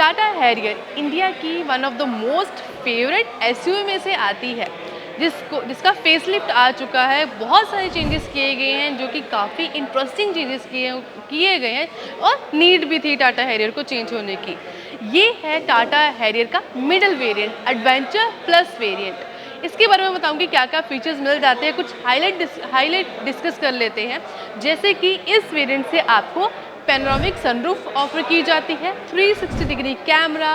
Tata Harrier India की one of the most favourite SUV में से आती है, जिसका फेसलिफ्ट आ चुका है। बहुत सारे चेंजेस किए गए हैं जो कि काफ़ी इंटरेस्टिंग चेंजेस किए गए हैं और नीड भी थी टाटा हैरियर को चेंज होने की। ये है टाटा हैरियर का middle variant, adventure plus variant. इसके बारे में बताऊंगी क्या क्या फीचर्स मिल जाते हैं, कुछ हाईलाइट डिस्कस कर लेते हैं। जैसे कि इस वेरिएंट से आपको पैनोरामिक सनरूफ ऑफर की जाती है, 360 डिग्री कैमरा,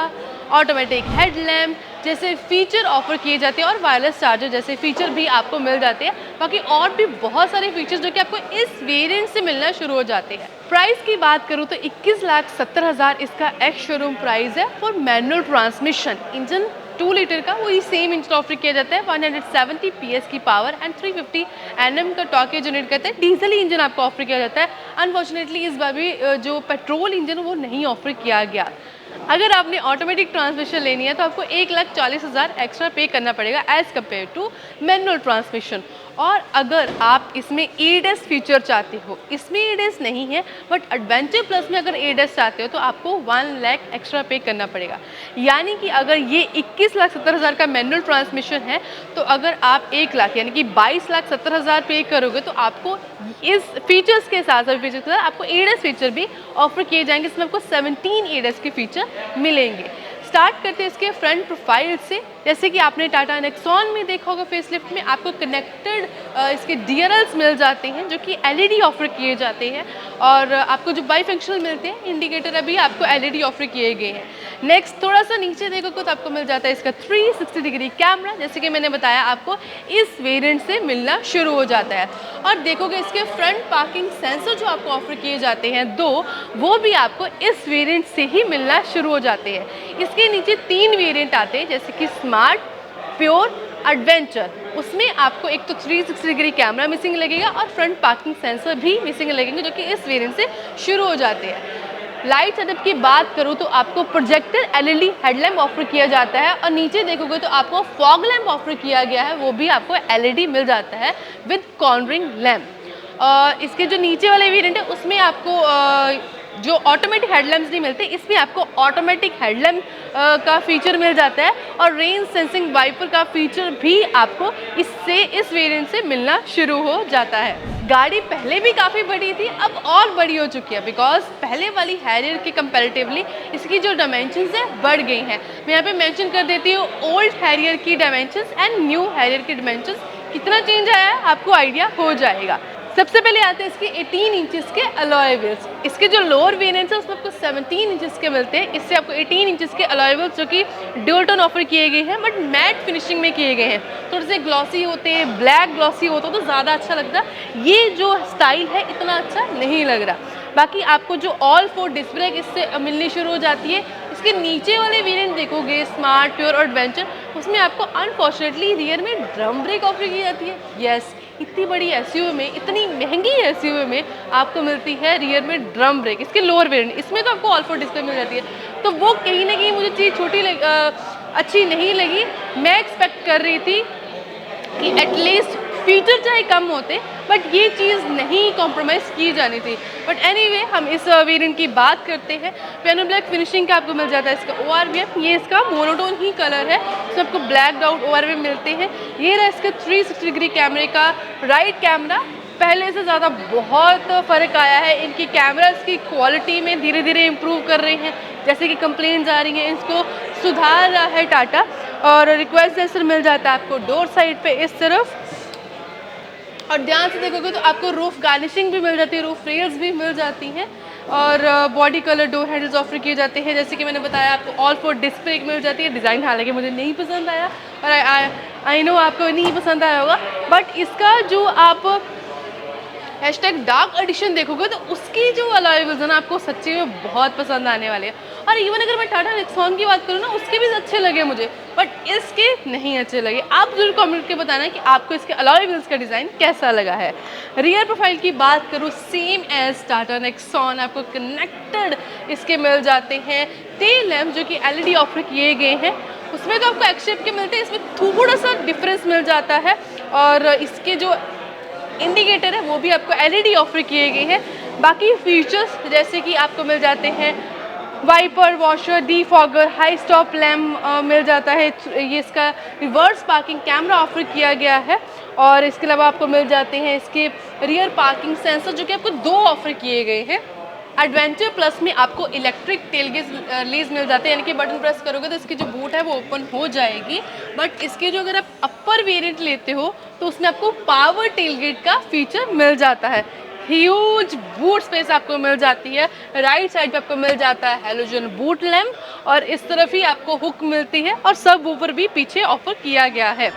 ऑटोमेटिक हेडलैम्प जैसे फीचर ऑफर किए जाते हैं और वायरलेस चार्जर जैसे फीचर भी आपको मिल जाते हैं। बाकी और भी बहुत सारे फीचर्स जो कि आपको इस वेरिएंट से मिलना शुरू हो जाते हैं। प्राइस की बात करूँ तो 21,70,000 इसका एक्स शोरूम प्राइस है for manual transmission engine. 2 litre का वही सेम इंजन ऑफर किया जाता है, 170 PS की पावर एंड 350 Nm का टॉर्क जनरेट करते हैं। डीजल इंजन आपको ऑफर किया जाता है। अनफॉर्चुनेटली इस बार भी जो पेट्रोल इंजन वो नहीं ऑफर किया गया। अगर आपने ऑटोमेटिक ट्रांसमिशन लेनी है तो आपको 1,40,000 एक्स्ट्रा पे करना पड़ेगा as compare to manual transmission. और अगर आप इसमें ADAS फीचर चाहते हो, इसमें ADAS नहीं है बट एडवेंचर प्लस में अगर ADAS चाहते हो तो आपको 1 लाख एक्स्ट्रा पे करना पड़ेगा। यानी कि अगर ये 21,70,000 का मैनुअल ट्रांसमिशन है तो अगर आप 1 लाख यानी कि 22,70,000 पे करोगे तो आपको इस फीचर्स के साथ आपको ADAS फीचर भी ऑफर किए जाएंगे। इसमें आपको 17 ADAS के फीचर मिलेंगे। स्टार्ट करते हैं इसके फ्रंट प्रोफाइल से। जैसे कि आपने टाटा नेक्सॉन में देखा होगा, फेसलिफ्ट में आपको कनेक्टेड इसके DRLs मिल जाते हैं जो कि LED ऑफर किए जाते हैं और आपको जो बाई फंक्शनल मिलते हैं इंडिकेटर अभी आपको LED ऑफर किए गए हैं। नेक्स्ट थोड़ा सा नीचे देखोगे तो आपको मिल जाता है इसका 360 डिग्री कैमरा, जैसे कि मैंने बताया आपको इस वेरिएंट से मिलना शुरू हो जाता है। और देखोगे इसके फ्रंट पार्किंग सेंसर जो आपको ऑफर किए जाते हैं वो भी आपको इस वेरिएंट से ही मिलना शुरू हो जाते हैं। इसके नीचे 3 वेरिएंट आते हैं जैसे कि स्मार्ट, प्योर, एडवेंचर। उसमें आपको एक तो 360 डिग्री कैमरा मिसिंग लगेगा और फ्रंट पार्किंग सेंसर भी मिसिंग लगेंगे जो कि इस वेरिएंट से शुरू हो जाते हैं। लाइट सेटअप की बात करूँ तो आपको प्रोजेक्टर LED हेडलैम्प ऑफर किया जाता है और नीचे देखोगे तो आपको फॉग लैम्प ऑफर किया गया है, वो भी आपको LED मिल जाता है विद कॉर्नरिंग लैम्प। इसके जो नीचे वाले वेरिएंट है उसमें आपको जो ऑटोमेटिक हेडलैम्प्स नहीं मिलते, इसमें आपको ऑटोमेटिक हेडलैम्प का फीचर मिल जाता है और रेन सेंसिंग वाइपर का फीचर भी आपको इस वेरिएंट से मिलना शुरू हो जाता है। गाड़ी पहले भी काफ़ी बड़ी थी, अब और बड़ी हो चुकी है बिकॉज पहले वाली हैरियर के कंपैरेटिवली इसकी जो डायमेंशंस है बढ़ गई हैं। मैं यहाँ पे मेंशन कर देती हूँ ओल्ड हैरियर की डायमेंशंस एंड न्यू हैरियर की डायमेंशंस कितना चेंज आया है आपको आइडिया हो जाएगा। सबसे पहले आते हैं इसके 18 इंचेस के अलॉय व्हील्स। इसके जो लोअर वेरिएंट्स है उसमें आपको 17 इंचेस के मिलते हैं, इससे आपको 18 इंचेस के अलॉय व्हील्स जो कि ड्यूल टोन ऑफर किए गए हैं बट मैट फिनिशिंग में किए गए हैं। थोड़े से ग्लॉसी होते हैं, ब्लैक ग्लॉसी होता तो ज़्यादा अच्छा लगता। ये जो स्टाइल है इतना अच्छा नहीं लग रहा। बाकी आपको जो ऑल 4 डिस्क ब्रेक इससे मिलनी शुरू हो जाती है। इसके नीचे वाले वेरिएंट देखोगे स्मार्ट, प्योर और एडवेंचर, उसमें आपको अनफॉर्चुनेटली रियर में ड्रम ब्रेक ऑफर की जाती है। यस, इतनी बड़ी एसयूवी में, इतनी महंगी एसयूवी में आपको मिलती है रियर में ड्रम ब्रेक। इसके लोअर वेरिएंट इसमें तो आपको ऑल 4 डिस्क ब्रेक मिल जाती है, तो वो कहीं ना कहीं मुझे चीज़ अच्छी नहीं लगी। मैं एक्सपेक्ट कर रही थी कि एटलीस्ट फीचर चाहे कम होते बट ये चीज़ नहीं कॉम्प्रोमाइज़ की जानी थी। बट एनीवे हम इस वेरिएंट की बात करते हैं। पियानो ब्लैक फिनिशिंग का आपको मिल जाता है इसका ORVM, ये इसका मोनोटोन ही कलर है, तो आपको ब्लैक आउट ORVM मिलते हैं। ये रहा इसका 360 डिग्री कैमरे का राइट कैमरा। पहले से ज़्यादा बहुत फ़र्क आया है। इनकी कैमरास की क्वालिटी में धीरे धीरे इम्प्रूव कर रहे हैं, जैसे कि कंप्लेंट्स आ रही हैं, इसको सुधार रहा है टाटा। और रिक्वेस्ट सेंसर मिल जाता है आपको डोर साइड पे इस तरफ। और ध्यान से देखोगे तो आपको रूफ गार्निशिंग भी मिल जाती है, रूफ रेल्स भी मिल जाती हैं और body colour door handles offer किए जाते हैं। जैसे कि मैंने बताया आपको ऑल 4 डिस्क ब्रेक मिल जाती है। डिज़ाइन हालांकि मुझे नहीं पसंद आया और आई नो आपको नहीं पसंद आया होगा, बट इसका जो आप #डार्क एडिशन देखोगे तो उसकी जो अलॉय व्हील्स है ना आपको सच्ची में बहुत पसंद आने वाले हैं। और इवन अगर मैं टाटा नेक्सॉन की बात करूँ ना, उसके भी अच्छे लगे मुझे, बट इसके नहीं अच्छे लगे। आप जरूर कमेंट करके बताना कि आपको इसके अलॉय व्हील्स का डिज़ाइन कैसा लगा है। रियर प्रोफाइल की बात करूँ, सेम एज टाटा नेक्सॉन आपको कनेक्टेड इसके मिल जाते हैं टेल लैम्प जो कि LED ऑफर किए गए हैं। उसमें तो आपको एक्स शेप के मिलते हैं, इसमें थोड़ा सा डिफरेंस मिल जाता है। और इसके जो इंडिकेटर है वो भी आपको LED ऑफर किए गए हैं। बाकी फीचर्स जैसे कि आपको मिल जाते हैं wiper, washer, defogger, high stop lamp मिल जाता है। ये इसका रिवर्स पार्किंग कैमरा ऑफर किया गया है। और इसके अलावा आपको मिल जाते हैं इसके रियर पार्किंग सेंसर, जो कि आपको 2 ऑफर किए गए हैं। एडवेंचर प्लस में आपको इलेक्ट्रिक टेलगेट लेज मिल जाते हैं, यानी कि बटन प्रेस करोगे तो इसकी जो बूट है वो ओपन हो जाएगी। बट इसके जो अगर आप अपर वेरिएंट लेते हो तो उसमें आपको पावर टेलगेट का फीचर मिल जाता है। ह्यूज बूट स्पेस आपको मिल जाती है। राइट साइड पे आपको मिल जाता है हेलोजन बूट लैम्प और इस तरफ ही आपको हुक मिलती है और सब वूफर भी पीछे ऑफर किया गया है।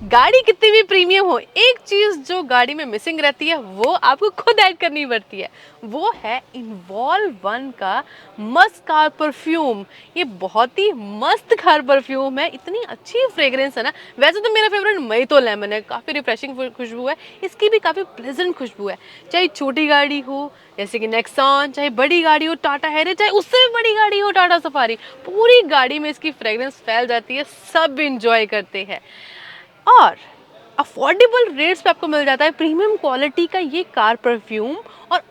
गाड़ी कितनी भी प्रीमियम हो, एक चीज़ जो गाड़ी में मिसिंग रहती है वो आपको खुद ऐड करनी पड़ती है, वो है इन्वॉल्व 1 का मस्त कार परफ्यूम। ये बहुत ही मस्त कार परफ्यूम है, इतनी अच्छी फ्रेग्रेंस है ना। वैसे तो मेरा फेवरेट मोहितो लेमन है, काफ़ी रिफ्रेशिंग खुशबू है, इसकी भी काफ़ी प्लेजेंट खुशबू है। चाहे छोटी गाड़ी हो जैसे कि नेक्सॉन, चाहे बड़ी गाड़ी हो टाटा हैरियर, चाहे उससे भी बड़ी गाड़ी हो टाटा सफारी, पूरी गाड़ी में इसकी फ्रेग्रेंस फैल जाती है, सब इंजॉय करते हैं। और अफोर्डेबल रेट्स पे आपको मिल जाता है प्रीमियम क्वालिटी का ये कार परफ्यूम।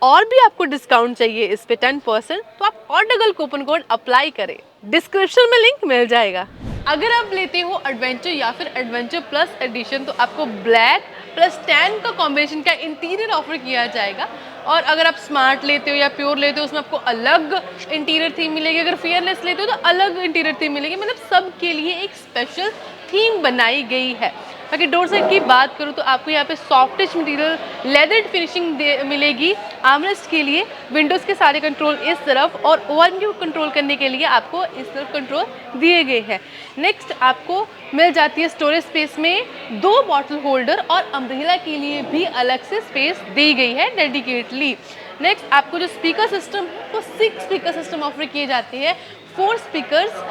और भी आपको डिस्काउंट चाहिए इस पे 10%, तो आप ऑर्डगल कूपन कोड अप्लाई करें, डिस्क्रिप्शन में लिंक मिल जाएगा। अगर आप लेते हो एडवेंचर या फिर एडवेंचर प्लस एडिशन तो आपको ब्लैक प्लस टैन का कॉम्बिनेशन का इंटीरियर ऑफर किया जाएगा। और अगर आप स्मार्ट लेते हो या प्योर लेते हो उसमें आपको अलग इंटीरियर थीम मिलेगी। अगर फियरलेस लेते हो तो अलग इंटीरियर थीम मिलेगी, मतलब सबके लिए एक स्पेशल थीम बनाई गई है। अगर डोर साइड की बात करूँ तो आपको यहाँ पे सॉफ्टिश मटेरियल लेदर फिनिशिंग मिलेगी आर्मरेस्ट के लिए। विंडोज़ के सारे कंट्रोल इस तरफ और ओआरएम को कंट्रोल करने के लिए आपको इस तरफ कंट्रोल दिए गए हैं। नेक्स्ट आपको मिल जाती है स्टोरेज स्पेस में 2 बॉटल होल्डर और अम्ब्रेला के लिए भी अलग से स्पेस दी गई है डेडिकेटली। नेक्स्ट आपको जो स्पीकर सिस्टम है वो 6 स्पीकर सिस्टम ऑफर किए जाते हैं, 4 स्पीकर्स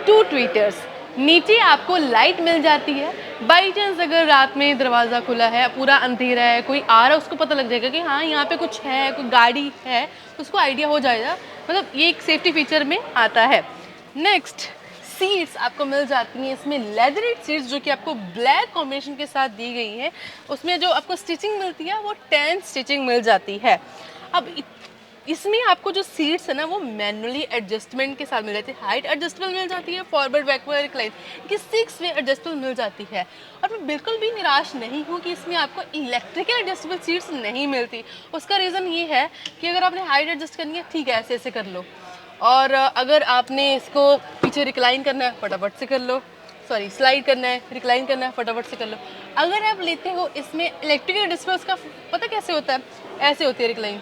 2 ट्वीटर्स। नीचे आपको लाइट मिल जाती है, बाई चांस अगर रात में दरवाज़ा खुला है, पूरा अंधेरा है, कोई आ रहा है, उसको पता लग जाएगा कि हाँ यहाँ पे कुछ है, कोई गाड़ी है, तो उसको आइडिया हो जाएगा। मतलब ये एक सेफ्टी फीचर में आता है। नेक्स्ट सीट्स आपको मिल जाती हैं इसमें लेदरेड सीट्स, जो कि आपको ब्लैक कॉम्बिनेशन के साथ दी गई है। उसमें जो आपको स्टिचिंग मिलती है वो 10 स्टिचिंग मिल जाती है। अब इसमें आपको जो सीट्स है ना वो मैनुअली एडजस्टमेंट के साथ मिल जाती है। हाइट एडजस्टेबल मिल जाती है, फॉरवर्ड बैकवर्ड रिक्लाइन की 6 वे एडजस्टेबल मिल जाती है। और मैं बिल्कुल भी निराश नहीं हूँ कि इसमें आपको इलेक्ट्रिकल एडजस्टेबल सीट्स नहीं मिलती। उसका रीज़न ये है कि अगर आपने हाइट एडजस्ट करनी है ठीक है ऐसे ऐसे कर लो, और अगर आपने इसको पीछे रिक्लाइन करना है फटाफट से कर लो, सॉरी स्लाइड करना है रिक्लाइन करना है फटाफट से कर लो। अगर आप लेते हो इसमें इलेक्ट्रिकल एडजस्टेबल, उसका पता कैसे होता है, ऐसे होती है रिक्लाइन,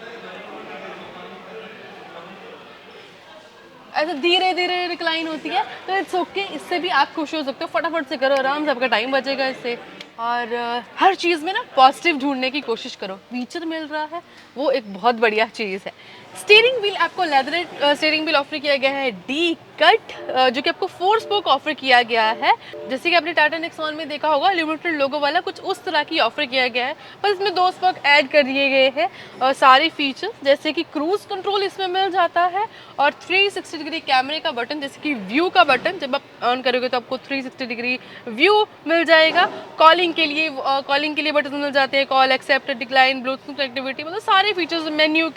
ऐसे धीरे धीरे रिक्लाइन होती है। तो इट्स ओके, इससे भी आप खुश हो सकते हो, फटाफट से करो, आराम से आपका टाइम बचेगा इससे। और हर चीज़ में ना पॉजिटिव ढूंढने की कोशिश करो, फीचर मिल रहा है वो एक बहुत बढ़िया चीज़ है। स्टीयरिंग व्हील आपको लेदर स्टीयरिंग व्हील ऑफर किया गया है डी कट, जो कि आपको 4 स्पोक ऑफर किया गया है। जैसे कि आपने टाटा नेक्सॉन में देखा होगा लिमिटेड लोगो वाला, कुछ उस तरह की ऑफर किया गया है, बस इसमें 2 स्पोक ऐड कर दिए गए हैं। और सारे फीचर्स जैसे कि क्रूज कंट्रोल इसमें मिल जाता है और 360 डिग्री कैमरे का बटन, जैसे कि व्यू का बटन जब आप ऑन करोगे तो आपको 360 डिग्री व्यू मिल जाएगा। कॉलिंग के लिए बटन मिल जाते हैं, call accept decline Bluetooth connectivity, मतलब सारे फीचर्स मेन्यू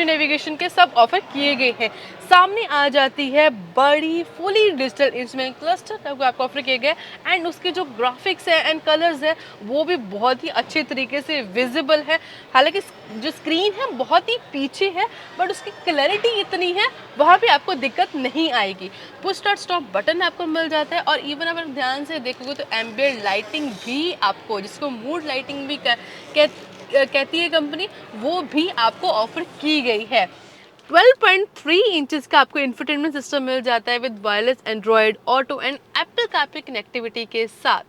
नेविगेशन के सब ऑफर किए गए हैं। सामने आ जाती है बड़ी फुली डिजिटल इंस्ट्रूमेंट क्लस्टर आपको ऑफर किए गए, एंड उसके जो ग्राफिक्स है एंड कलर्स है वो भी बहुत ही अच्छे तरीके से विजिबल है। हालांकि जो स्क्रीन है बहुत ही पीछे है बट उसकी क्लैरिटी इतनी है वहाँ पे आपको दिक्कत नहीं आएगी। पुश स्टार्ट स्टॉप बटन आपको मिल जाता है और इवन अगर ध्यान से देखोगे तो एम्बिएंट लाइटिंग भी आपको, जिसको मूड लाइटिंग भी कहती है कंपनी, वो भी आपको ऑफर की गई है। 12.3 इंचेस का आपको इंफोटेनमेंट सिस्टम मिल जाता है with wireless Android auto and Apple CarPlay connectivity के साथ।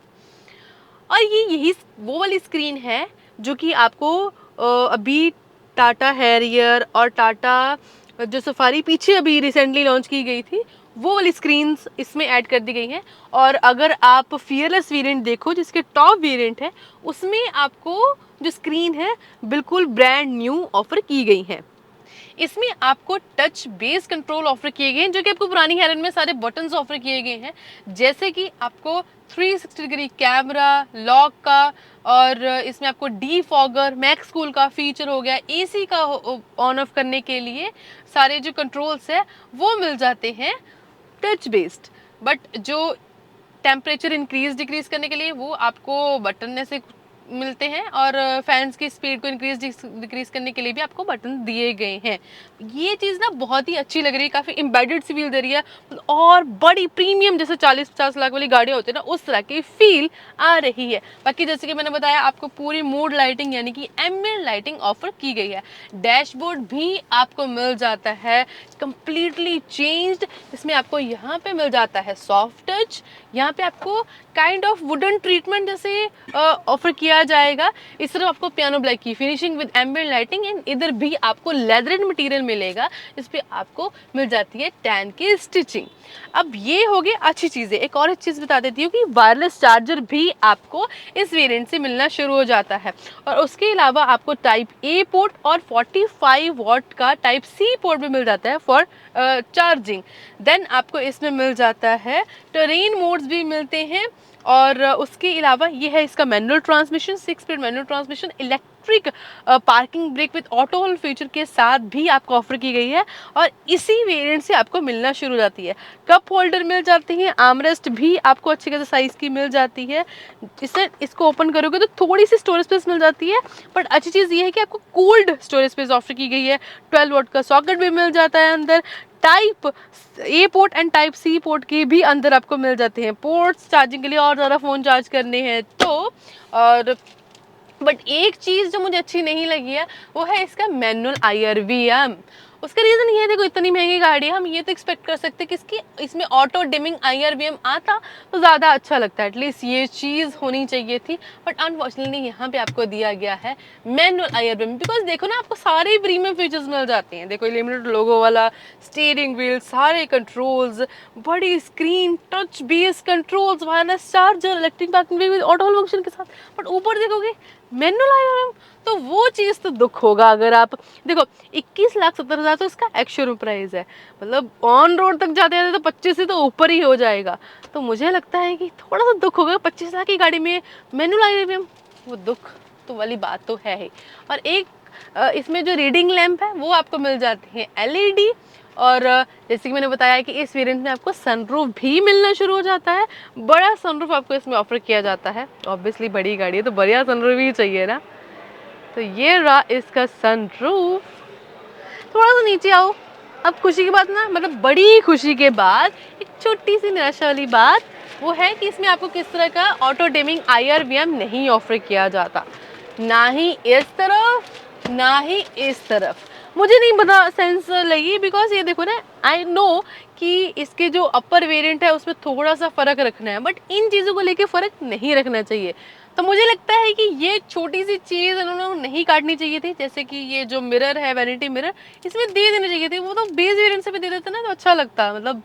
और ये यही वो वाली स्क्रीन है जो कि आपको अभी टाटा हैरियर और टाटा जो सफारी पीछे अभी रिसेंटली लॉन्च की गई थी वो वाली स्क्रीन्स इसमें ऐड कर दी गई हैं। और अगर आप फियरलेस वेरिएंट देखो जिसके टॉप वेरिएंट है उसमें आपको जो स्क्रीन है बिल्कुल ब्रांड न्यू ऑफर की गई है। इसमें आपको टच बेस कंट्रोल ऑफर किए गए हैं, जो कि आपको पुरानी हेरन में सारे बटन्स ऑफर किए गए हैं, जैसे कि आपको 360 डिग्री कैमरा, लॉक का, और इसमें आपको डीफॉगर, मैक्स कूल का फीचर हो गया, एसी का ऑन ऑफ करने के लिए सारे जो कंट्रोल्स है वो मिल जाते हैं टच बेस्ड। बट जो टेम्परेचर इंक्रीज डिक्रीज करने के लिए वो आपको बटन से मिलते हैं, और फैंस की स्पीड को इंक्रीज डिक्रीज करने के लिए भी आपको बटन दिए गए हैं। ये चीज़ ना बहुत ही अच्छी लग रही है, काफ़ी एम्बेडेड सी फील दे रही है, और बड़ी प्रीमियम जैसे 40-50 लाख वाली गाड़ियाँ होती है ना उस तरह की फील आ रही है। बाकी जैसे कि मैंने बताया आपको पूरी मूड लाइटिंग यानी कि एम्बिएंट लाइटिंग ऑफर की गई है। डैशबोर्ड भी आपको मिल जाता है कंप्लीटली चेंज्ड। इसमें आपको यहाँ पे मिल जाता है सॉफ्ट टच, यहाँ पे आपको काइंड ऑफ वुडन ट्रीटमेंट जैसे ऑफर किया जाएगा। इस तरफ आपको पियानो ब्लैक की finishing with ambient lighting, and इधर भी आपको लेदरेड मटेरियल मिलेगा, इस पे आपको मिल जाती है टैन की स्टिचिंग। अब ये हो गई अच्छी चीज़ें। एक और चीज़ बता देती हूँ कि वायरलेस चार्जर भी आपको इस वेरिएंट से मिलना शुरू हो जाता है, और उसके अलावा आपको टाइप ए पोर्ट और 45 वॉट का टाइप सी पोर्ट भी मिल जाता है फॉर चार्जिंग। देन आपको इसमें मिल जाता है टेरेन मोड्स भी मिलते हैं, और उसके अलावा ये है इसका manual transmission, 6 speed manual transmission, electric parking brake with auto hold feature के साथ भी आपको ऑफर की गई है, और इसी वेरिएंट से आपको मिलना शुरू हो जाती है। कप होल्डर मिल जाती है, आर्मरेस्ट भी आपको अच्छी खासी साइज़ की मिल जाती है। इसको ओपन करोगे तो थोड़ी सी स्टोरेज स्पेस मिल जाती है, बट अच्छी चीज़ ये है कि आपको कूल्ड स्टोरेज स्पेस ऑफर की गई है। 12 वॉट का सॉकेट भी मिल जाता है अंदर, type A port and type C port के भी अंदर आपको मिल जाते हैं पोर्ट्स चार्जिंग के लिए, और ज़्यादा फ़ोन चार्ज करने हैं तो। और बट एक चीज़ जो मुझे अच्छी नहीं लगी है वो है इसका मैनुअल IRVM। उसका रीज़न ये है, देखो इतनी महंगी गाड़ी है, हम ये तो एक्सपेक्ट कर सकते हैं कि इसकी इसमें ऑटो डिमिंग IRVM आता तो ज़्यादा अच्छा लगता है, एटलीस्ट ये चीज़ होनी चाहिए थी। बट अनफॉर्चुनेटली यहाँ पे आपको दिया गया है मैनुअल IRVM, बिकॉज देखो ना आपको सारे प्रीमियम फीचर्स मिल जाते हैं। देखो लिमिटेड लोगो वाला स्टीयरिंग व्हील, सारे कंट्रोल्स, बड़ी screen, touch base controls, wireless charger, electric parking brake with auto hold function के साथ। बट ऊपर देखोगे मैनुअल IRVM, तो वो चीज़ तो दुख होगा। अगर आप देखो 21,70,000 तो इसका एक्स शोरूम प्राइस है, मतलब ऑन रोड तक जाते जाते तो 25 से तो ऊपर ही हो जाएगा। तो मुझे लगता है कि थोड़ा सा दुख होगा 25 लाख की गाड़ी में मैनुअल IRVM, वो दुख तो वाली बात तो है ही। और एक इसमें जो रीडिंग लैंप है वो आपको मिल जाती है LED, और जैसे कि मैंने बताया कि इस वेरिएंट में आपको सनरूफ भी मिलना शुरू हो जाता है। बड़ा सनरूफ आपको इसमें ऑफर किया जाता है, ऑब्वियसली बड़ी गाड़ी है तो बढ़िया सनरूफ ही चाहिए ना। तो ये रहा इसका सनरूफ। थोड़ा सा नीचे आओ। अब खुशी की बात ना, मतलब बड़ी खुशी के बाद एक छोटी सी निराशा वाली बात वो है कि इसमें आपको किस तरह का ऑटो डिमिंग IRVM नहीं ऑफर किया जाता, ना ही इस तरफ ना ही इस तरफ। मुझे नहीं पता सेंस लगी, बिकॉज ये देखो ना, आई नो कि इसके जो अपर वेरिएंट है उसमें थोड़ा सा फ़र्क रखना है, बट इन चीज़ों को लेके फ़र्क नहीं रखना चाहिए। तो मुझे लगता है कि ये छोटी सी चीज़ उन्होंने नहीं काटनी चाहिए थी, जैसे कि ये जो मिरर है वैनिटी मिरर, इसमें दे देनी चाहिए थी। वो तो बेस वेरिएंट से भी दे देते ना तो अच्छा लगता, मतलब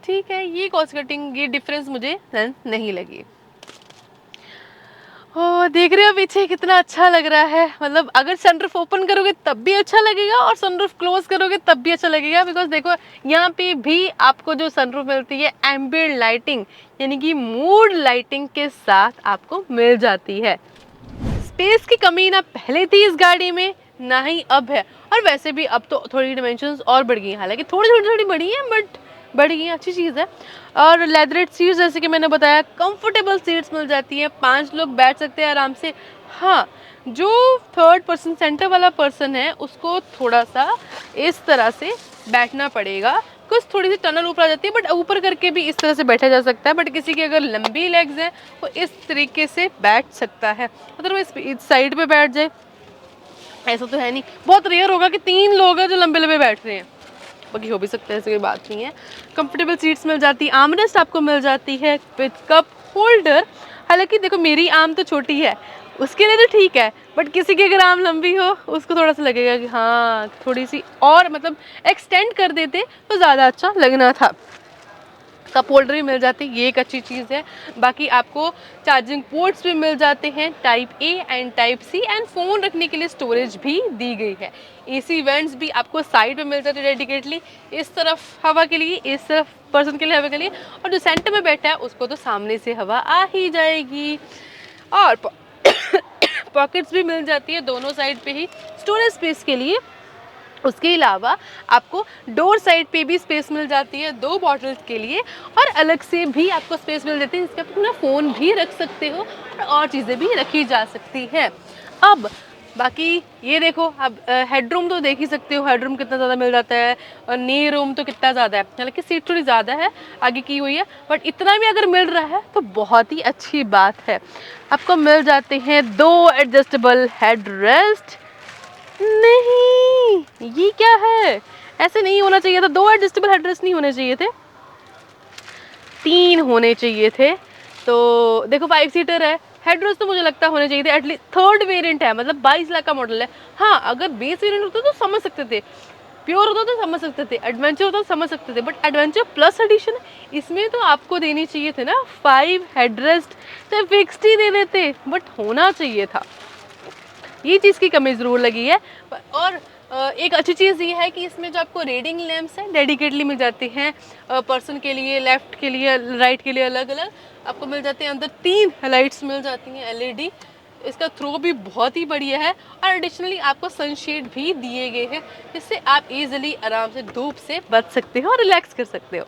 ठीक है। ये कॉस्ट कटिंग, ये डिफरेंस मुझे सेंस नहीं लगी। ओ देख रहे हो पीछे कितना अच्छा लग रहा है, मतलब अगर सनरूफ ओपन करोगे तब भी अच्छा लगेगा और सनरूफ क्लोज करोगे तब भी अच्छा लगेगा, बिकॉज देखो यहाँ पे भी आपको जो सनरूफ मिलती है एम्बिएंट लाइटिंग यानी कि मूड लाइटिंग के साथ आपको मिल जाती है। स्पेस की कमी ना पहले थी इस गाड़ी में ना ही अब है, और वैसे भी अब तो थोड़ी डिमेंशंस और बढ़ गई हैं, हालांकि थोड़ी बढ़ी हैं बट बढ़ गई हैं, अच्छी चीज़ है। और लेदरेड सीट्स जैसे कि मैंने बताया, कंफर्टेबल सीट्स मिल जाती हैं, 5 लोग बैठ सकते हैं आराम से। हाँ, जो थर्ड पर्सन सेंटर वाला पर्सन है उसको थोड़ा सा इस तरह से बैठना पड़ेगा, कुछ थोड़ी सी टनल ऊपर आ जाती है, बट ऊपर करके भी इस तरह से बैठा जा सकता है। बट किसी की अगर लंबी लेग्स हैं वो इस तरीके से बैठ सकता है, अदरवाइज इस साइड पे बैठ जाए। ऐसा तो है नहीं, बहुत रेयर होगा कि 3 लोग हैं जो लंबे लंबे बैठ रहे हैं, बाकी हो भी सकता है, ऐसी कोई बात नहीं है। कंफर्टेबल सीट्स मिल जाती है, आर्मरेस्ट आपको मिल जाती है विद कप होल्डर। हालांकि देखो मेरी आर्म तो छोटी है, उसके लिए तो ठीक है, बट किसी की अगर आर्म लंबी हो उसको थोड़ा सा लगेगा कि हाँ थोड़ी सी और मतलब एक्सटेंड कर देते तो ज़्यादा अच्छा लगना था। कप होल्डर भी मिल जाती है, ये एक अच्छी चीज़ है। बाकी आपको चार्जिंग पोर्ट्स भी मिल जाते हैं type A and type C, and phone रखने के लिए स्टोरेज भी दी गई है। एसी वेंट्स भी आपको साइड में मिल जाते हैं डेडिकेटली, इस तरफ हवा के लिए, इस तरफ पर्सन के लिए हवा के लिए, और जो सेंटर में बैठा है उसको तो सामने से हवा आ ही जाएगी। और पॉकेट्स भी मिल जाती है दोनों साइड पे ही स्टोरेज स्पेस के लिए। उसके अलावा आपको डोर साइड पे भी स्पेस मिल जाती है 2 बॉटल्स के लिए, और अलग से भी आपको स्पेस मिल जाती है जिसपे आप अपना फ़ोन भी रख सकते हो और चीज़ें भी रखी जा सकती हैं। अब बाकी ये देखो, अब हेडरूम तो देख ही सकते हो, हेडरूम कितना ज़्यादा मिल जाता है, और नी रूम तो कितना ज़्यादा है, हालांकि सीट थोड़ी ज़्यादा है आगे की हुई है, बट इतना भी अगर मिल रहा है तो बहुत ही अच्छी बात है। आपको मिल जाते हैं 2 एडजस्टेबल हेड रेस्ट। नहीं, ये क्या है, ऐसे नहीं होना चाहिए था, 2 एडजस्टेबल हेडरेस्ट नहीं होने चाहिए थे, 3 होने चाहिए थे। तो देखो 5 सीटर है, हेडरेस्ट तो मुझे लगता होने चाहिए थे एटलीस्ट। थर्ड वेरिएंट है, मतलब 22 लाख का मॉडल है। हाँ, अगर बेस वेरिएंट होता तो समझ सकते थे, प्योर होता तो समझ सकते थे, एडवेंचर होता तो समझ सकते थे, बट एडवेंचर प्लस एडिशन इसमें तो आपको देनी चाहिए थे ना 5 हेडरेस्ट, चाहे फिक्स्ड ही दे देते, बट होना चाहिए था। ये चीज़ की कमी ज़रूर लगी है। और एक अच्छी चीज़ ये है कि इसमें जो आपको रीडिंग लैंप्स हैं डेडिकेटली मिल जाते हैं, पर्सन के लिए, लेफ़्ट के लिए, राइट के लिए अलग अलग आपको मिल जाते हैं। अंदर 3 लाइट्स मिल जाती हैं एलईडी। इसका थ्रो भी बहुत ही बढ़िया है, और एडिशनली आपको सनशेड भी दिए गए हैं, जिससे आप इजीली आराम से धूप से बच सकते हो और रिलैक्स कर सकते हो।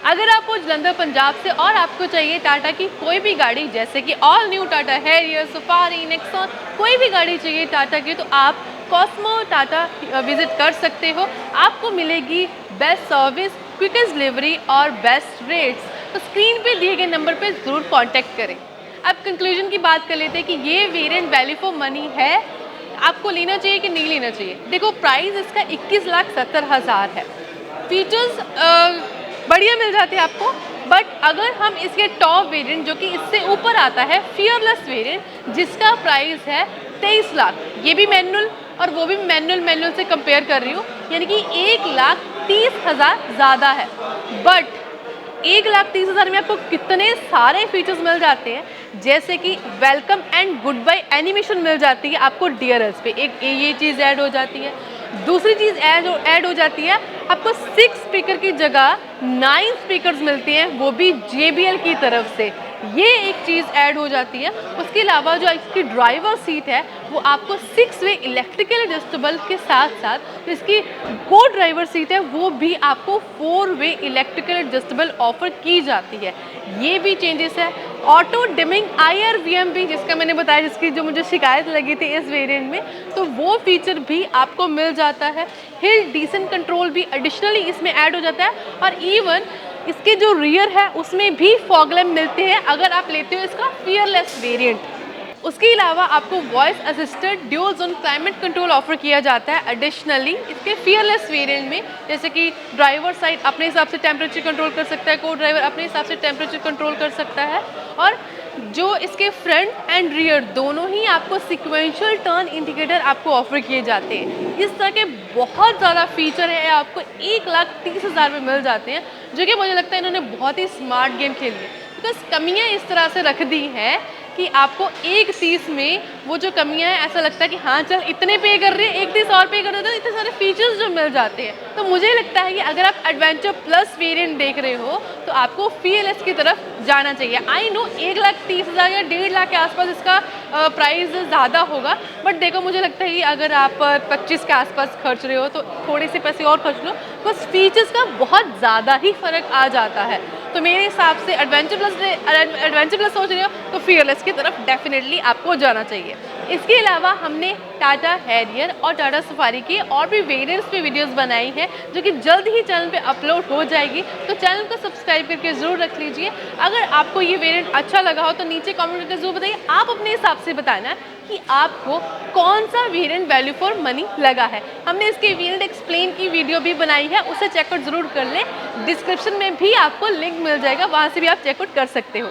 अगर आप हो जलंधर पंजाब से और आपको चाहिए टाटा की कोई भी गाड़ी, जैसे कि all new Tata Harrier, safari, Nexon, कोई भी गाड़ी चाहिए टाटा की, तो आप कॉस्मो टाटा विजिट कर सकते हो। आपको मिलेगी बेस्ट सर्विस, क्विकेस्ट डिलीवरी और बेस्ट रेट्स। तो स्क्रीन पे दिए गए नंबर पे ज़रूर कांटेक्ट करें। अब कंक्लूजन की बात कर लेते हैं कि ये वेरिएंट वैल्यू फॉर मनी है, आपको लेना चाहिए कि नहीं लेना चाहिए। देखो, प्राइस इसका 21,70,000 है। फीचर्स बढ़िया मिल जाते हैं आपको, बट अगर हम इसके टॉप वेरिएंट जो कि इससे ऊपर आता है, फियरलेस वेरिएंट, जिसका प्राइस है 23 लाख, ये भी मैनुअल और वो भी मैनुअल से कंपेयर कर रही हूँ, यानी कि 1,30,000 ज़्यादा है। बट 1,30,000 में आपको कितने सारे फीचर्स मिल जाते हैं, जैसे कि welcome and goodbye animation मिल जाती है आपको DRS पे, एक ये चीज़ ऐड हो जाती है। दूसरी चीज़ ऐड हो जाती है, आपको 6 स्पीकर की जगह 9 स्पीकर्स मिलती हैं, वो भी JBL की तरफ से, ये एक चीज़ ऐड हो जाती है। उसके अलावा जो इसकी ड्राइवर सीट है वो आपको 6 वे इलेक्ट्रिकल एडजस्टेबल के साथ साथ इसकी को ड्राइवर सीट है वो भी आपको 4 वे इलेक्ट्रिकल एडजस्टेबल ऑफर की जाती है, ये भी चेंजेस है। ऑटो डिमिंग IR VM जिसका मैंने बताया, जिसकी जो मुझे शिकायत लगी थी इस वेरिएंट में, तो वो फीचर भी आपको मिल जाता है। हिल डिसेंट कंट्रोल भी एडिशनली इसमें ऐड हो जाता है, और इवन इसके जो रियर है उसमें भी फॉग लैम्प मिलते हैं अगर आप लेते हो इसका फियरलेस वेरिएंट। उसके अलावा आपको voice assisted dual zone climate control offer किया जाता है एडिशनली इसके फियरलेस वेरिएंट में, जैसे कि ड्राइवर साइड अपने हिसाब से टेम्परेचर कंट्रोल कर सकता है, को ड्राइवर अपने हिसाब से टेम्परेचर कंट्रोल कर सकता है, और जो इसके फ्रंट एंड रियर दोनों ही आपको सिक्वेंशियल टर्न इंडिकेटर आपको ऑफर किए जाते हैं। इस तरह के बहुत ज़्यादा फीचर है, आपको 1,30,000 में मिल जाते हैं, जो कि मुझे लगता है इन्होंने बहुत ही स्मार्ट गेम खेली है, बिकॉज कमियाँ इस तरह से रख दी हैं कि आपको 1,30 में वो जो कमियां हैं ऐसा लगता है कि हाँ चल इतने पे कर रहे हैं, 1,30 और पे कर देते हैं, इतने सारे फीचर्स जो मिल जाते हैं। तो मुझे लगता है कि अगर आप एडवेंचर प्लस वेरिएंट देख रहे हो तो आपको फियरलेस की तरफ जाना चाहिए। आई नो 1,30,000 या 1.5 लाख के आसपास इसका प्राइस ज़्यादा होगा, बट देखो मुझे लगता है कि अगर आप 25 के आसपास खर्च रहे हो तो थोड़े से पैसे और खर्च लो, बस फीचर्स का बहुत ज़्यादा ही फ़र्क आ जाता है। तो मेरे हिसाब से एडवेंचर प्लस सोच रहे हो तो फियरलेस की तरफ डेफिनेटली आपको जाना चाहिए। इसके अलावा हमने टाटा हैरियर और टाटा सफारी की और भी वेरिएंट्स पे वीडियोस बनाई हैं जो कि जल्द ही चैनल पे अपलोड हो जाएगी, तो चैनल को सब्सक्राइब करके ज़रूर रख लीजिए। अगर आपको ये वेरिएंट अच्छा लगा हो तो नीचे कमेंट करके ज़रूर बताइए, आप अपने हिसाब से बताना कि आपको कौन सा वेरिएंट वैल्यू फॉर मनी लगा है। हमने इसके वेरिएंट एक्सप्लेन की वीडियो भी बनाई है, उसे चेकआउट ज़रूर कर लें, डिस्क्रिप्शन में भी आपको लिंक मिल जाएगा, वहाँ से भी आप चेकआउट कर सकते हो।